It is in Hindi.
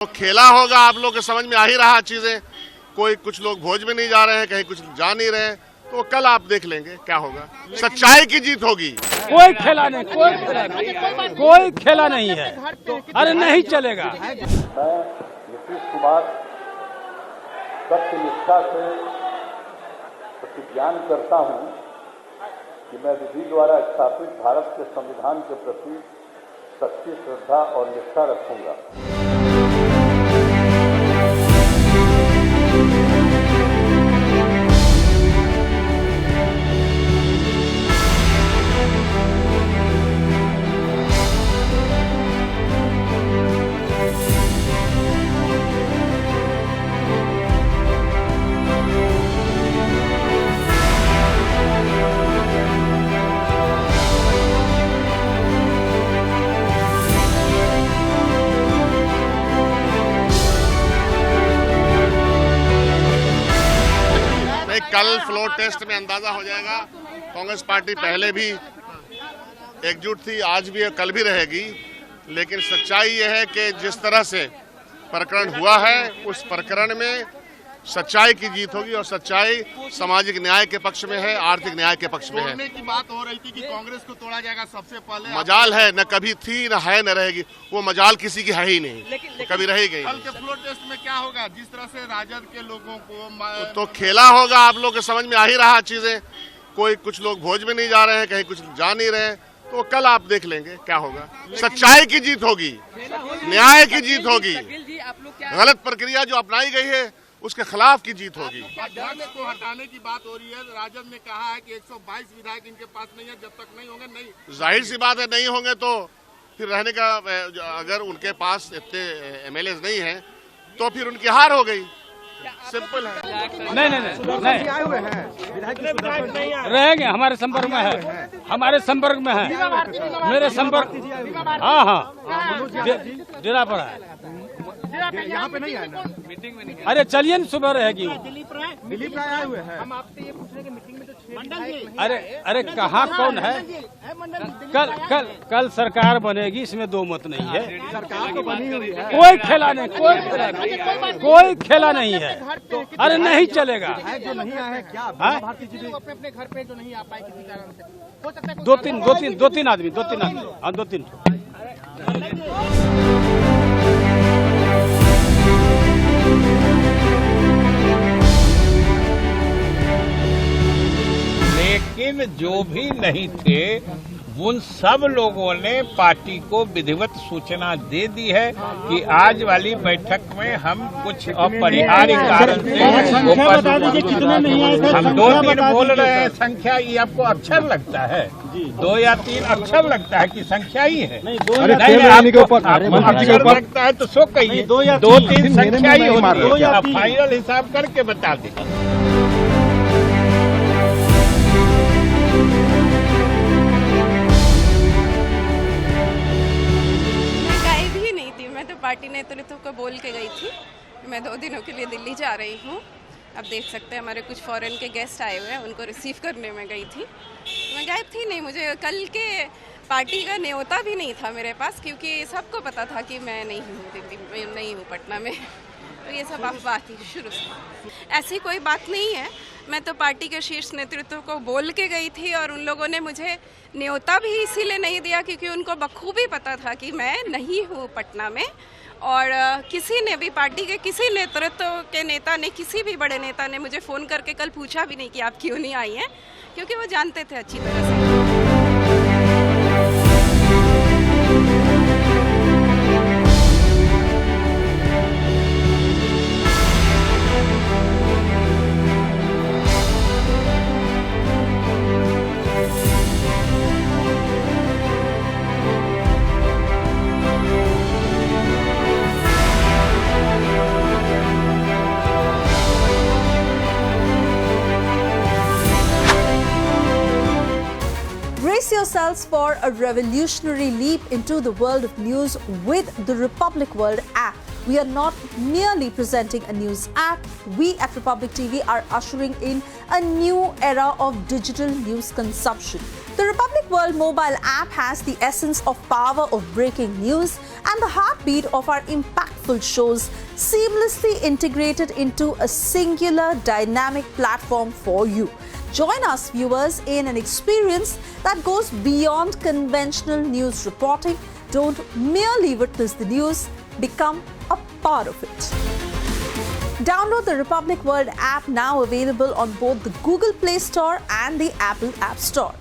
तो खेला होगा, आप लोग के समझ में आ ही रहा चीजें। कोई कुछ लोग भोज में नहीं जा रहे हैं, कहीं कुछ जा नहीं रहे हैं, तो कल आप देख लेंगे क्या होगा। सच्चाई की जीत होगी। कोई खेला नहीं, कोई खेला नहीं है। अरे नहीं चलेगा। मैं नीतीश कुमार सत्य निष्ठा से प्रतिज्ञान करता हूं कि मैं विधि द्वारा स्थापित भारत के संविधान के प्रति सच्ची श्रद्धा और निष्ठा रखूंगा। कल फ्लोर टेस्ट में अंदाजा हो जाएगा। कांग्रेस पार्टी पहले भी एकजुट थी, आज भी है, कल भी रहेगी। लेकिन सच्चाई यह है कि जिस तरह से प्रकरण हुआ है, उस प्रकरण में सच्चाई की जीत होगी और सच्चाई सामाजिक न्याय के पक्ष में है, आर्थिक न्याय के पक्ष में है। तोड़ने की बात हो रही थी कि कांग्रेस को तोड़ा जाएगा सबसे पहले। मजाल है, न कभी थी, न है, न रहेगी। वो मजाल किसी की है ही नहीं, लेकिन कभी रहेगी। कल के फ्लोर टेस्ट में क्या होगा? जिस तरह से राजद के लोगों को तो खेला होगा, आप लोग के समझ में आ ही रहा चीजें। कोई कुछ लोग भोज में नहीं जा रहे हैं, कहीं कुछ जा नहीं रहे हैं, तो कल आप देख लेंगे क्या होगा। सच्चाई की जीत होगी, न्याय की जीत होगी। गलत प्रक्रिया जो अपनाई गई है उसके खिलाफ की जीत होगी। अध्यक्ष को हटाने की बात हो रही है। राजद ने कहा है कि 122 विधायक इनके पास नहीं है, जब तक नहीं होंगे नहीं। जाहिर सी बात है, नहीं होंगे तो फिर रहने का, अगर उनके पास इतने एमएलए नहीं हैं तो फिर उनकी हार हो गई। सिंपल है। नहीं रहेंगे, हमारे संपर्क में है, हमारे संपर्क में है, मेरे संपर्क। हाँ डेरा पर है। यहाँ पे नहीं आए ना, मीटिंग में नहीं। अरे चलिए न, सुबह रहेगी। दिलीप राय आए हुए हैं। हम आपसे ये पूछ रहे हैं कि मीटिंग में तो अरे कहाँ कौन है? कल सरकार बनेगी, इसमें दो मत नहीं है। सरकार तो बनी हुई है। कोई खेला नहीं, कोई खेला नहीं है। अरे नहीं चलेगा। जो नहीं आए हैं क्या भारतीय जी अपने अपने घर पे जो नहीं आ पाए किसी कारण से, हो सकता है दो तीन आदमी। हाँ, 2-3। लेकिन जो भी नहीं थे, उन सब लोगों ने पार्टी को विधिवत सूचना दे दी है कि आज वाली बैठक में हम कुछ अपरिहार्य कारण से हम 2-3 बोल रहे हैं। संख्या ये आपको अक्षर लगता है? 2 या 3 अक्षर लगता है कि संख्या ही है? नहीं, आपको अक्षर लगता है तो सो कहिए। 2-3 संख्या ही होती है। आप फाइनल हिसाब करके बता दीजिए। पार्टी नेतृत्व को बोल के गई थी। मैं 2 दिनों के लिए दिल्ली जा रही हूँ। अब देख सकते हैं हमारे कुछ फॉरेन के गेस्ट आए हुए हैं, उनको रिसीव करने में गई थी। मैं गायब थी नहीं, मुझे कल के पार्टी का न्योता भी नहीं था मेरे पास, क्योंकि सबको पता था कि मैं नहीं हूँ दिल्ली में, नहीं हूँ पटना में। तो ये सब अफवाह थी शुरू से। ऐसी कोई बात नहीं है। मैं तो पार्टी के शीर्ष नेतृत्व को बोल के गई थी और उन लोगों ने मुझे न्योता भी इसीलिए नहीं दिया क्योंकि उनको बखूबी पता था कि मैं नहीं हूँ पटना में। और किसी ने भी, पार्टी के किसी नेतृत्व के नेता ने, किसी भी बड़े नेता ने मुझे फ़ोन करके कल पूछा भी नहीं कि आप क्यों नहीं आई हैं, क्योंकि वो जानते थे अच्छी तरह से। Brace yourselves for a revolutionary leap into the world of news with the Republic World app. We are not merely presenting a news app. We at Republic TV are ushering in a new era of digital news consumption. The Republic World mobile app has the essence of power of breaking news and the heartbeat of our impactful shows seamlessly integrated into a singular dynamic platform for you. Join us, viewers, in an experience that goes beyond conventional news reporting. Don't merely witness the news, become a part of it. Download the Republic World app, now available on both the Google Play Store and the Apple App Store.